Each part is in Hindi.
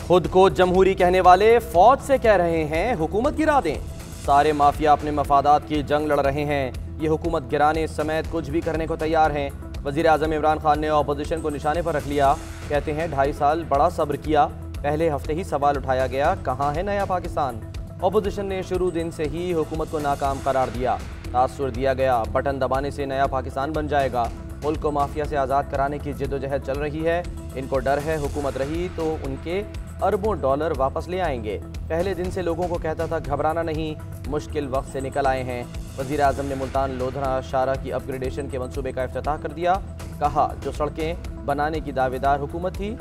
खुद को जमहूरी कहने वाले फौज से कह रहे हैं हुकूमत गिरा दें। सारे माफिया अपने मफादात की जंग लड़ रहे हैं। ये हुकूमत गिराने समेत कुछ भी करने को तैयार हैं। वज़ीर आज़म इमरान खान ने अपोजिशन को निशाने पर रख लिया। कहते हैं 2.5 साल बड़ा सब्र किया, पहले हफ्ते ही सवाल उठाया गया, कहाँ है नया पाकिस्तान। अपोजिशन ने शुरू दिन से ही हुकूमत को नाकाम करार दिया। तासुर दिया गया बटन दबाने से नया पाकिस्तान बन जाएगा। मुल्क को माफिया से आज़ाद कराने की जिद्दोजहद चल रही है। इनको डर है हुकूमत रही तो उनके अरबों डॉलर वापस ले आएंगे। पहले दिन से लोगों को कहता था घबराना नहीं, मुश्किल वक्त से निकल आए हैं। वज़ीर आज़म ने मुल्तान लोधरा शारा की अपग्रेडेशन के मंसूबे का इफ्तिताह कर दिया। कहा जो सड़कें बनाने की दावेदार हुकूमत थी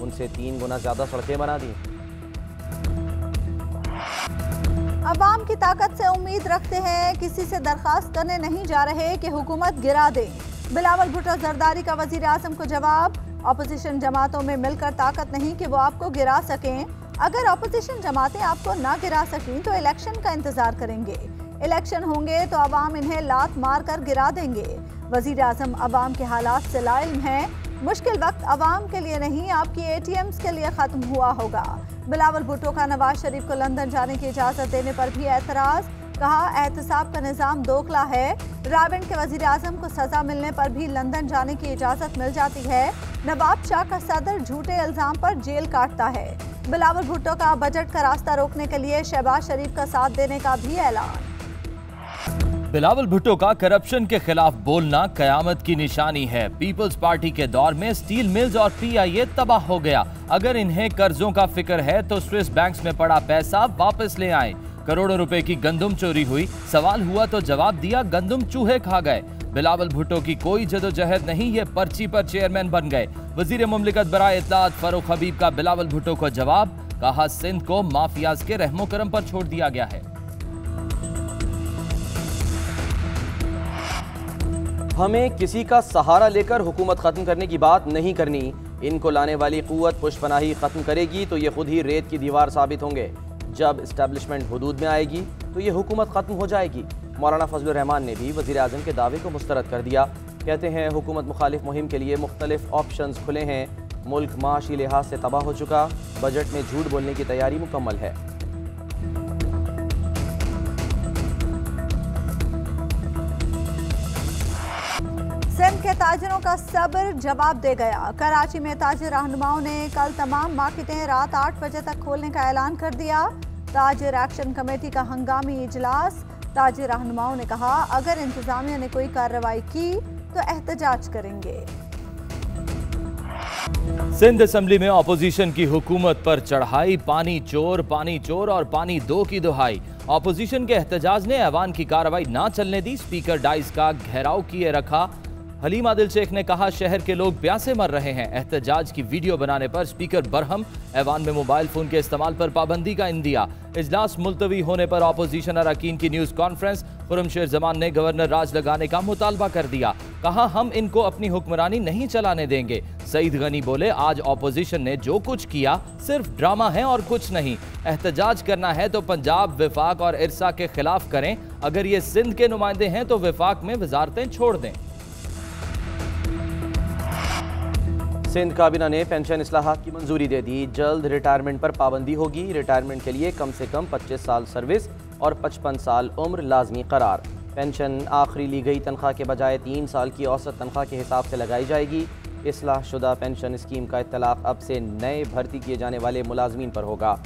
उनसे 3 गुना ज़्यादा सड़कें बना दी। अवाम की ताकत से उम्मीद रखते हैं, किसी से दरख्वास्त करने नहीं जा रहे कि हुकूमत गिरा दें। बिलावल भुट्टो जरदारी का वज़ीर आज़म को जवाब। अपोजिशन जमातों में मिलकर ताकत नहीं कि वो आपको गिरा सकें। अगर अपोजिशन जमातें आपको ना गिरा सकें तो इलेक्शन का इंतजार करेंगे। इलेक्शन होंगे तो अवाम इन्हें लात मार कर गिरा देंगे। वज़ीर आज़म अवाम के हालात से लाइल्म हैं। मुश्किल वक्त अवाम के लिए नहीं, आपकी ATMs के लिए ख़त्म हुआ होगा। बिलावल भुट्टो का नवाज शरीफ को लंदन जाने की इजाज़त देने पर भी एतराज़। कहा एहतसाब का निज़ाम दोखला है। रावेंड के वज़ीर आज़म को सज़ा मिलने पर भी लंदन जाने की इजाज़त मिल जाती है। नवाब शाह का सदर झूठे इल्ज़ाम पर जेल काटता है। बिलावल भुट्टो का बजट का रास्ता रोकने के लिए शहबाज शरीफ का साथ देने का भी ऐलान। बिलावल भुट्टो का करप्शन के खिलाफ बोलना कयामत की निशानी है। पीपल्स पार्टी के दौर में स्टील मिल्स और PIA तबाह हो गया। अगर इन्हें कर्जों का फिक्र है तो स्विस बैंक्स में पड़ा पैसा वापस ले आएं। करोड़ों रुपए की गंदुम चोरी हुई, सवाल हुआ तो जवाब दिया, गंदुम चूहे खा गए। बिलावल भुट्टो की कोई जदोजहद नहीं, ये पर्ची पर चेयरमैन बन गए। वजीर मुमलिकत बराए इत्तलात फारूक हबीब का बिलावल भुट्टो को जवाब। कहा सिंध को माफियाज के रहमो करम पर छोड़ दिया गया है। हमें किसी का सहारा लेकर हुकूमत खत्म करने की बात नहीं करनी। इनको लाने वाली कुव्वत पुष्पनाही खत्म करेगी तो ये खुद ही रेत की दीवार साबित होंगे। जब इस्टेब्लिशमेंट हुदूद में आएगी तो ये हुकूमत खत्म हो जाएगी। मौलाना फजलुर रहमान ने भी वज़ीर आज़म के दावे को मुस्तरद कर दिया। कहते हैं हुकूमत मुखालिफ मुहिम के लिए मुख्तलिफ ऑप्शंस खुले हैं। मुल्क माशी लिहाज से तबाह हो चुका, बजट में झूठ बोलने की तैयारी मुकम्मल है। सिंध के ताजिरों का सब्र जवाब दे गया। कराची में ताजिर रहनुमाओं ने कल तमाम मार्केटें रात 8 बजे तक खोलने का ऐलान कर दिया। ताजिर एक्शन कमेटी का हंगामी इजलास। ताजिर रहनुमाओं ने कहा अगर इंतजामिया ने कोई कार्रवाई की तो एहतजाज करेंगे। सिंध असेंबली में अपोजिशन की हुकूमत पर चढ़ाई, पानी चोर और पानी 2 की दुहाई। अपोजिशन के एहतजाज ने ऐवान की कार्रवाई ना चलने दी। स्पीकर डाइस का घेराव किए रखा। हलीम आदिल शेख ने कहा शहर के लोग प्यासे मर रहे हैं। एहतजाज की वीडियो बनाने पर स्पीकर बरहम। ऐवान में मोबाइल फोन के इस्तेमाल पर पाबंदी का इंदिया। इजलास मुलतवी होने पर अपोजिशन अरकान की न्यूज कॉन्फ्रेंस। खुर्रमशेर जमान ने गवर्नर राज लगाने का मुतालबा कर दिया। कहा हम इनको अपनी हुक्मरानी नहीं चलाने देंगे। सईद गनी बोले आज अपोजिशन ने जो कुछ किया सिर्फ ड्रामा है और कुछ नहीं। एहतजाज करना है तो पंजाब, विफाक और इरसा के खिलाफ करें। अगर ये सिंध के नुमाइंदे हैं तो विफाक में वजारतें छोड़ दें। सिंध काबीना ने पेंशन इस्लाहात की मंजूरी दे दी। जल्द रिटायरमेंट पर पाबंदी होगी। रिटायरमेंट के लिए कम से कम 25 साल सर्विस और 55 साल उम्र लाजमी करार। पेंशन आखिरी ली गई तनख्वाह के बजाय 3 साल की औसत तनख्वाह के हिसाब से लगाई जाएगी। इस्लाह शुदा पेंशन स्कीम का इत्तलाक अब से नए भर्ती किए जाने वाले मुलाजमीन पर होगा।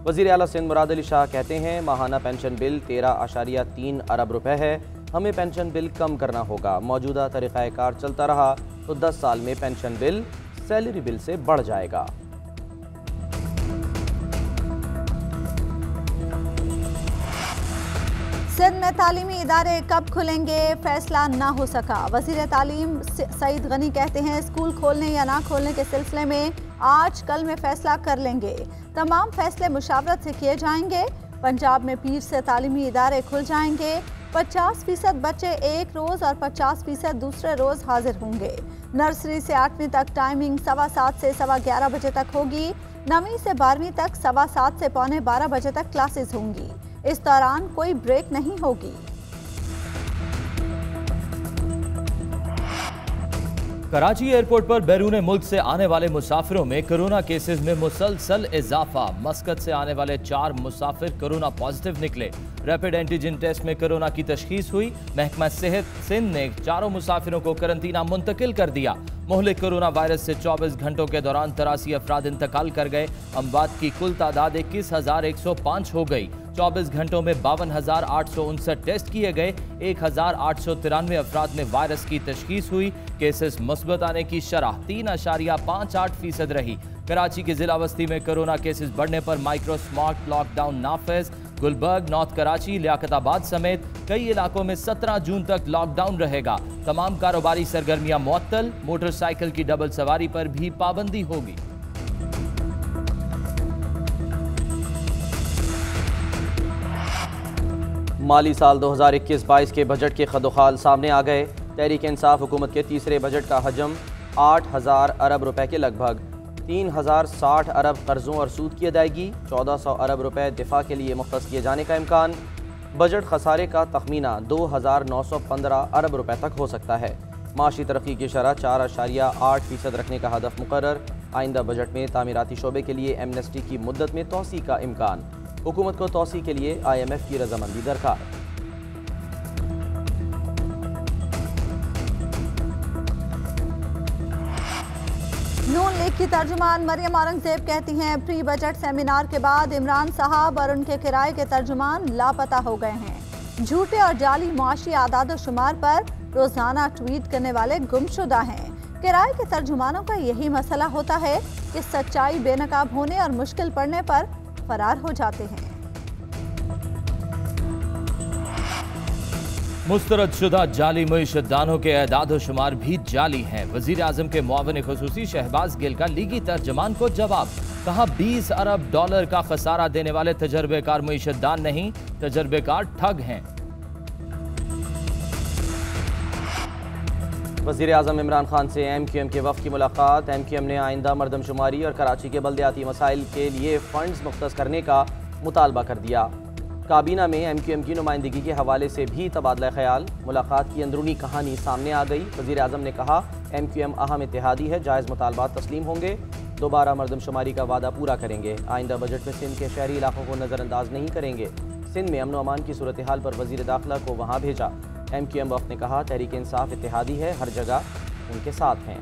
वज़ीर आला सिंध मुराद अली शाह कहते हैं माहाना पेंशन बिल 13.3 अरब रुपए है। हमें पेंशन बिल कम करना होगा। मौजूदा तरीक़ाकार चलता रहा तो 10 साल में पेंशन बिल सैलरी बिल से बढ़ जाएगा। सिंध में तालीमी इदारे कब खुलेंगे फैसला ना हो सका। वज़ीर तालीम सईद गनी कहते हैं स्कूल खोलने या ना खोलने के सिलसिले में आज कल में फैसला कर लेंगे। तमाम फैसले मुशावरत से किए जाएंगे। पंजाब में पीर से तालीमी इदारे खुल जाएंगे। 50% बच्चे एक रोज़ और 50% दूसरे रोज़ हाजिर होंगे। नर्सरी से 8वीं तक टाइमिंग 7:15 से 11:15 बजे तक होगी। 9वीं से 12वीं तक 7:15 से 11:15 बजे तक क्लासेस होंगी। इस दौरान कोई ब्रेक नहीं होगी। कराची एयरपोर्ट पर बैरून मुल्क से आने वाले मुसाफिरों में कोरोना केसेस में मुसलसल इजाफा। मस्कत से आने वाले 4 मुसाफिर कोरोना पॉजिटिव निकले। रैपिड एंटीजन टेस्ट में कोरोना की तशखीस हुई। महकमा सेहत सिंध ने 4 मुसाफिरों को करंतना मुंतकिल कर दिया। मुहलिक कोरोना वायरस से 24 घंटों के दौरान 83 अफराद इंतकाल कर गए। अमवात की कुल तादाद 21,105 हो गई। 24 घंटों में 52,859 टेस्ट किए गए। 1,893 अफराद में वायरस की तशखीस हुई। केसेस मुस्बत आने की शरह 3.58% रही। कराची के जिला बस्ती में कोरोना केसेस बढ़ने पर माइक्रो स्मार्ट लॉकडाउन नाफिज। गुलबर्ग, नॉर्थ कराची, लियाकताबाद समेत कई इलाकों में 17 जून तक लॉकडाउन रहेगा। तमाम कारोबारी सरगर्मियां मुअत्तल। मोटरसाइकिल की डबल सवारी पर भी पाबंदी होगी। माली साल 2021-22 के बजट के खदोखाल सामने आ गए। तहरीक इंसाफ हुकूमत के तीसरे बजट का हजम 8,000 अरब रुपए के लगभग। 3,060 अरब कर्जों और सूद की अदायगी। 1,400 अरब रुपए दिफा के लिए मुख्तस किए जाने का इम्कान। बजट खसारे का तखमीना 2,915 अरब रुपए तक हो सकता है। माशी तरक्की की शरह 4.8% रखने का हदफ मुकर्रर। आइंदा बजट में तामीराती शोबे के लिए एमनेस्टी की मुद्दत में तोसी का इम्कान। हुकूमत को तोसी के लिए IMF की रजामंदी दरकार। नून लीग की तर्जुमान मरियम औरंगजेब कहती हैं प्री बजट सेमिनार के बाद इमरान साहब और उनके किराए के तर्जुमान लापता हो गए हैं। झूठे और जाली मुआशी आदाद शुमार पर रोजाना ट्वीट करने वाले गुमशुदा हैं। किराए के तर्जुमानों का यही मसला होता है कि सच्चाई बेनकाब होने और मुश्किल पड़ने पर फरार हो जाते हैं। मुस्तरद शुदा जाली मईशतदानों के एदाद शुमार भी जाली हैं। वजीर आजम के मुआविन खुसूसी शहबाज गिल का लीगी तर्जमान को जवाब। कहा 20 अरब डॉलर का खसारा देने वाले तजर्बेकार मईशतदान नहीं, तजर्बेकार ठग हैं। वजीर आजम इमरान खान से MQM के वफ़द की मुलाकात। MQM ने आइंदा मरदमशुमारी और कराची के बल्दियाती मसाइल के लिए फंड्स मुख्तस करने का मुतालबा कर दिया। काबीना में MQM की नुमाइंदगी के हवाले से भी तबादला ख्याल। मुलाकात की अंदरूनी कहानी सामने आ गई। वज़ीर आज़म ने कहा MQM अहम इत्तेहादी है, जायज़ मुतालबात तस्लीम होंगे, दोबारा मरदमशुमारी का वादा पूरा करेंगे। आइंदा बजट में सिंध के शहरी इलाकों को नज़रअंदाज नहीं करेंगे। सिंध में अमन व अमान की सूरत हाल पर वज़ीर दाखिला को वहाँ भेजा। MQM वफ़द ने कहा तहरीक इंसाफ इत्तेहादी है, हर जगह उनके साथ हैं।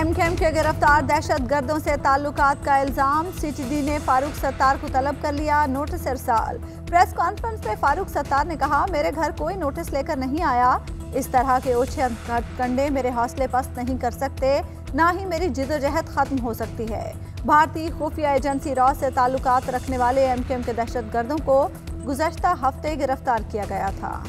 MQM के गिरफ्तार दहशत गर्दों से ताल्लुकात का इल्ज़ाम। CTD ने फारूक सत्तार को तलब कर लिया, नोटिस इरसाल। प्रेस कॉन्फ्रेंस में फारूक सत्तार ने कहा मेरे घर कोई नोटिस लेकर नहीं आया। इस तरह के ओछे कंडे मेरे हौसले पस्त नहीं कर सकते, ना ही मेरी जिदोजहद खत्म हो सकती है। भारतीय खुफिया एजेंसी रॉ से ताल्लुकात रखने वाले MQM के दहशत गर्दों को गुज़श्ता हफ्ते गिरफ्तार किया गया था।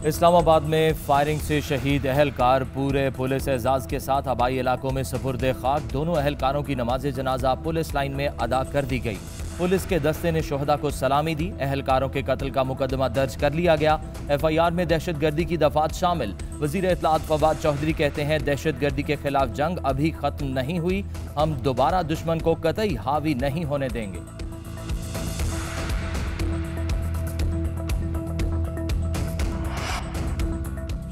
इस्लामाबाद में फायरिंग से शहीद अहलकार पूरे पुलिस एजाज के साथ आबाई इलाकों में सुपुर्द खाक। दोनों अहलकारों की नमाज जनाजा पुलिस लाइन में अदा कर दी गई। पुलिस के दस्ते ने शोहदा को सलामी दी। अहलकारों के कत्ल का मुकदमा दर्ज कर लिया गया। FIR में दहशत गर्दी की दफात शामिल। वजीर इत्तलात फवाद चौधरी कहते हैं दहशत गर्दी के खिलाफ जंग अभी खत्म नहीं हुई, हम दोबारा दुश्मन को कतई हावी नहीं होने देंगे।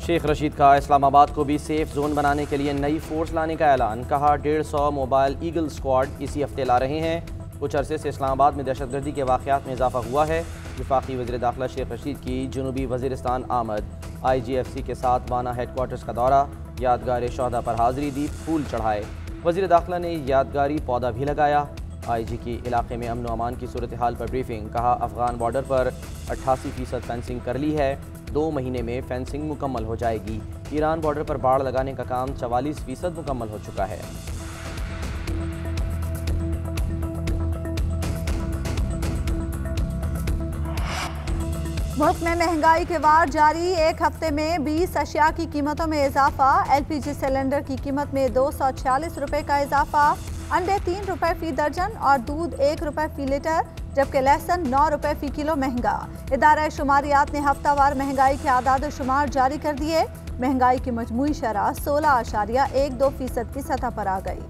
शेख रशीद का इस्लामाबाद को भी सेफ जोन बनाने के लिए नई फोर्स लाने का ऐलान। कहा 150 मोबाइल ईगल स्क्वाड इसी हफ्ते ला रहे हैं। कुछ अरसे से इस्लामाबाद में दहशतगर्दी के वाक़यात में इजाफा हुआ है। वफाकी वज़ीर दाखिला शेख रशीद की जनूबी वज़ीरिस्तान आमद। IGFC के साथ वाना हेडक्वार्टर्स का दौरा। यादगार शोहदा पर हाज़िरी दी, फूल चढ़ाए। वज़ीर दाखिला ने यादगारी पौधा भी लगाया। IG की इलाके में अमन व अमान की सूरत हाल पर ब्रीफिंग। कहा अफ़गान बॉर्डर पर 88% फेंसिंग कर ली है, 2 महीने में फेंसिंग मुकम्मल हो जाएगी। ईरान बॉर्डर पर बाड़ लगाने का काम 44% मुकम्मल हो चुका है। मुल्क में महंगाई के वार जारी। एक हफ्ते में 20 अशिया की कीमतों में इजाफा। LPG सिलेंडर की कीमत में 246 रुपए का इजाफा। अंडे 3 रुपए फी दर्जन और दूध 1 रुपए फी लीटर, जबकि लहसुन 9 रुपए फी किलो महंगा। इदारा शुमारियात ने हफ्तावार महंगाई के आदाद शुमार जारी कर दिए। महंगाई की मजमूई शरह 16.12% की सतह पर आ गई।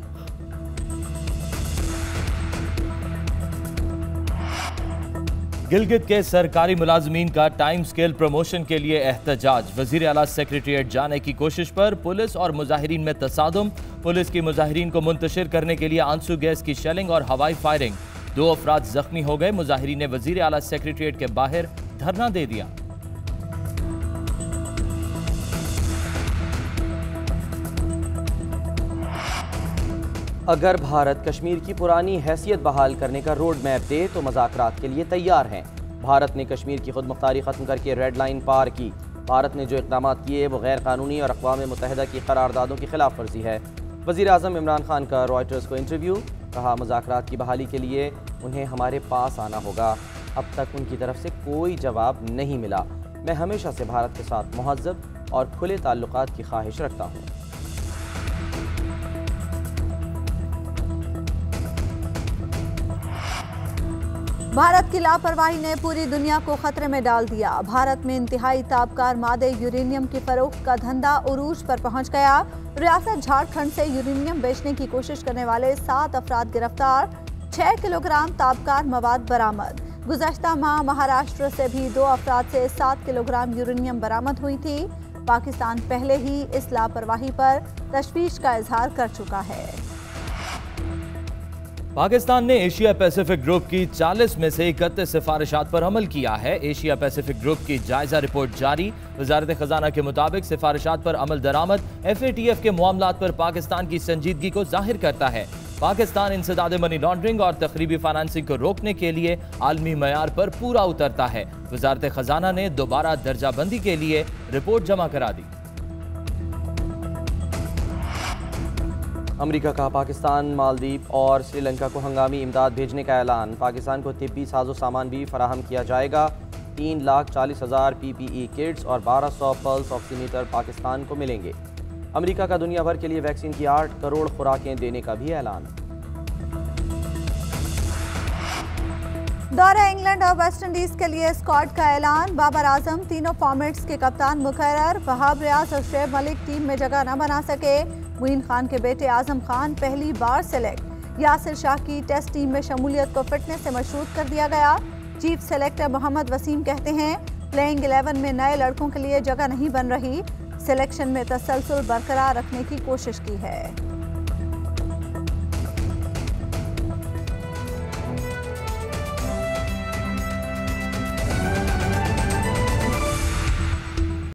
गिलगित के सरकारी मुलाजमीन का टाइम स्केल प्रमोशन के लिए एहतजाज। वजीर आला सेक्रेटेरिएट जाने की कोशिश पर पुलिस और मुजाहिरीन में तसादुम। पुलिस की मुजाहिरीन को मुंतशिर करने के लिए आंसू गैस की शेलिंग और हवाई फायरिंग। 2 अफराद जख्मी हो गए। मुजाहिरीन ने वजीर आला सेक्रेटेरिएट के बाहर धरना दे दिया। अगर भारत कश्मीर की पुरानी हैसियत बहाल करने का रोड मैप दे तो मुज़ाकरात के लिए तैयार हैं। भारत ने कश्मीर की खुद मुख्तारी ख़त्म करके रेड लाइन पार की। भारत ने जो इक़दाम किए वो गैर कानूनी और अक़वाम मुत्तहिदा की करारदादों की खिलाफ वर्जी है। वज़ीर आज़म इमरान खान का रॉयटर्स को इंटरव्यू। कहा, मुज़ाकरात की बहाली के लिए उन्हें हमारे पास आना होगा। अब तक उनकी तरफ से कोई जवाब नहीं मिला। मैं हमेशा से भारत के साथ मुहज़्ज़ब और खुले ताल्लुकात की ख्वाहिश रखता हूँ। भारत की लापरवाही ने पूरी दुनिया को खतरे में डाल दिया। भारत में इंतहाई ताबकार मादे यूरेनियम की फरोख्त का धंधा उरूज पर पहुंच गया। रियासत झारखंड से यूरेनियम बेचने की कोशिश करने वाले 7 अफराद गिरफ्तार। 6 किलोग्राम ताबकार मवाद बरामद। गुज़श्ता माह महाराष्ट्र से भी 2 अफराद से 7 किलोग्राम यूरेनियम बरामद हुई थी। पाकिस्तान पहले ही इस लापरवाही पर तशवीश का इजहार कर चुका है। पाकिस्तान ने एशिया पैसिफिक ग्रुप की 40 में से 31 सिफारिशात पर अमल किया है। एशिया पैसिफिक ग्रुप की जायजा रिपोर्ट जारी। वजारत खजाना के मुताबिक सिफारिशात पर अमल दरामद FATF के मामलात पर पाकिस्तान की संजीदगी को जाहिर करता है। पाकिस्तान इंसदाद मनी लॉन्ड्रिंग और तकरीबी फाइनेंसिंग को रोकने के लिए आलमी मयार पर पूरा उतरता है। वजारत खजाना ने दोबारा दर्जाबंदी के लिए रिपोर्ट जमा करा दी। अमेरिका का पाकिस्तान, मालदीव और श्रीलंका को हंगामी इमदाद भेजने का ऐलान। पाकिस्तान को तिब्बी साजो सामान भी फराहम किया जाएगा। 3,40,000 PPE किट्स और 1200 पल्स ऑक्सीमीटर पाकिस्तान को मिलेंगे। अमेरिका का दुनिया भर के लिए वैक्सीन की 8 करोड़ खुराकें देने का भी ऐलान। दौरा इंग्लैंड और वेस्ट इंडीज के लिए स्क्वाड का ऐलान। बाबर आजम तीनों फॉर्मेट्स के कप्तान मुकर्रर। वहाब रियाज और शुएब मलिक टीम में जगह न बना सके। मुइन खान के बेटे आजम खान पहली बार सेलेक्ट। यासिर शाह की टेस्ट टीम में शमूलियत को फिटनेस से मशरूत कर दिया गया। चीफ सेलेक्टर मोहम्मद वसीम कहते हैं, प्लेइंग 11 में नए लड़कों के लिए जगह नहीं बन रही। सिलेक्शन में तसलसल बरकरार रखने की कोशिश की है।